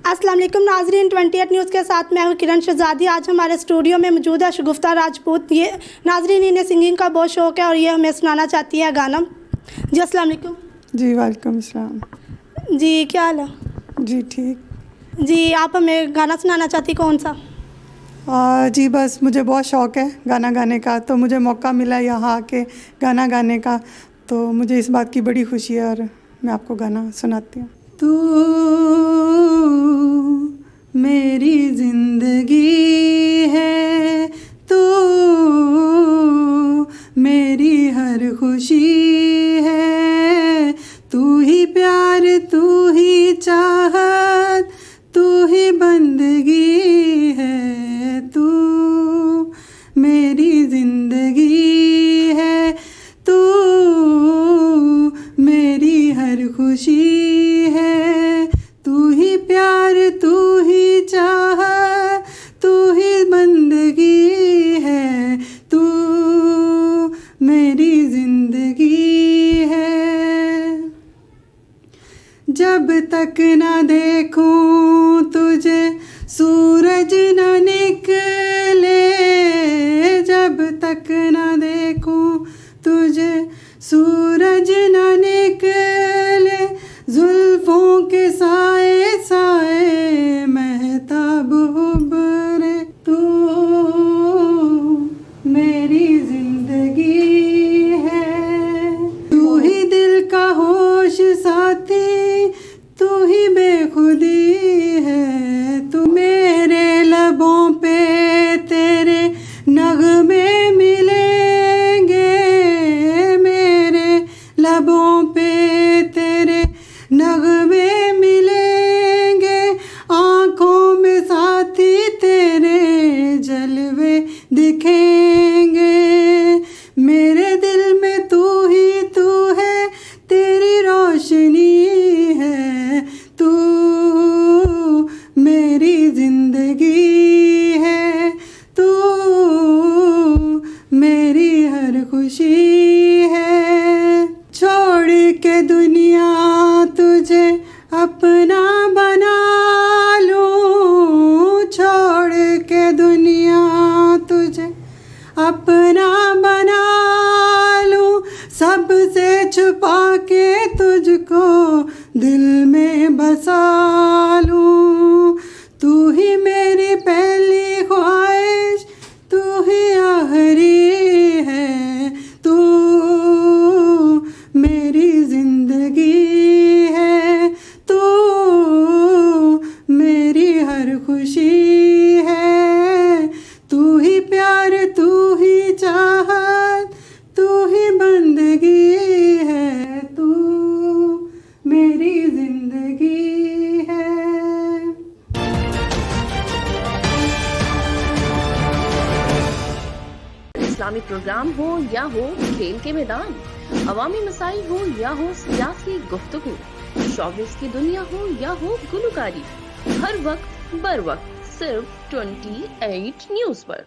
अस्सलाम वालेकुम नाजरीन, 28 न्यूज़ के साथ मैं हूँ किरण शहजादी। आज हमारे स्टूडियो में मौजूद है शगुफ्ता राजपूत। ये नाजरीन, इन्हें सिंगिंग का बहुत शौक़ है और ये हमें सुनाना चाहती है गाना। जी अस्सलाम वालेकुम। जी वालेकुम अस्सलाम। जी क्या हाल है? जी ठीक। जी आप हमें गाना सुनाना चाहती, कौन सा? जी बस मुझे बहुत शौक़ है गाना गाने का, तो मुझे मौका मिला यहाँ आके गाना गाने का, तो मुझे इस बात की बड़ी खुशी है और मैं आपको गाना सुनाती हूँ। तू मेरी ज़िंदगी है, तू मेरी हर खुशी है, तू ही प्यार, तू ही चाहत, तू ही बंदगी है, तू मेरी ज़िंदगी है, तू मेरी हर खुशी है, तू ही प्यार, तू ही चाहत, तू ही बंदगी है, तू मेरी ज़िंदगी है। जब तक ना देखूं तुझे सूरज न निकले, जब तक ना देखूं तुझे सूरज न निकले, जुल्फों के साए साए महताब उभरे, तू मेरी ज़िंदगी है, तू ही दिल का होश साथी, तू ही बेखुदी है, तू मेरे लबों पे तेरे नगमे मिलेंगे, मेरे लबों पे तेरे नगमे मिलेंगे, आँखों में साथी तेरे जलवे दिखेंगे, मेरे दिल में तू ही तू है, तेरी रोशनी है, तू मेरी ज़िंदगी है, तू मेरी हर खुशी है। छोड़ के दुनिया तुझे अपना बना लूं, छोड़ के दुनिया तुझे अपना बना लूं, सबसे छुपा के तुझको दिल में बसा लूं, तू ही मेरी पहली ख्वाहिश, तू ही आखिरी है, तू मेरी ज़िंदगी है, तू मेरी हर खुशी है, तू ही प्यार, तू ही चाहत, तू ही बंदगी है, तू मेरी ज़िंदगी है। इस्लामी प्रोग्राम हो या हो खेल के मैदान, अवामी मसाइल हो या हो सियासी गुफ्तगू, शोबिस की दुनिया हो या हो गुलकारी, हर वक्त बर वक्त सिर्फ 28 न्यूज़ पर।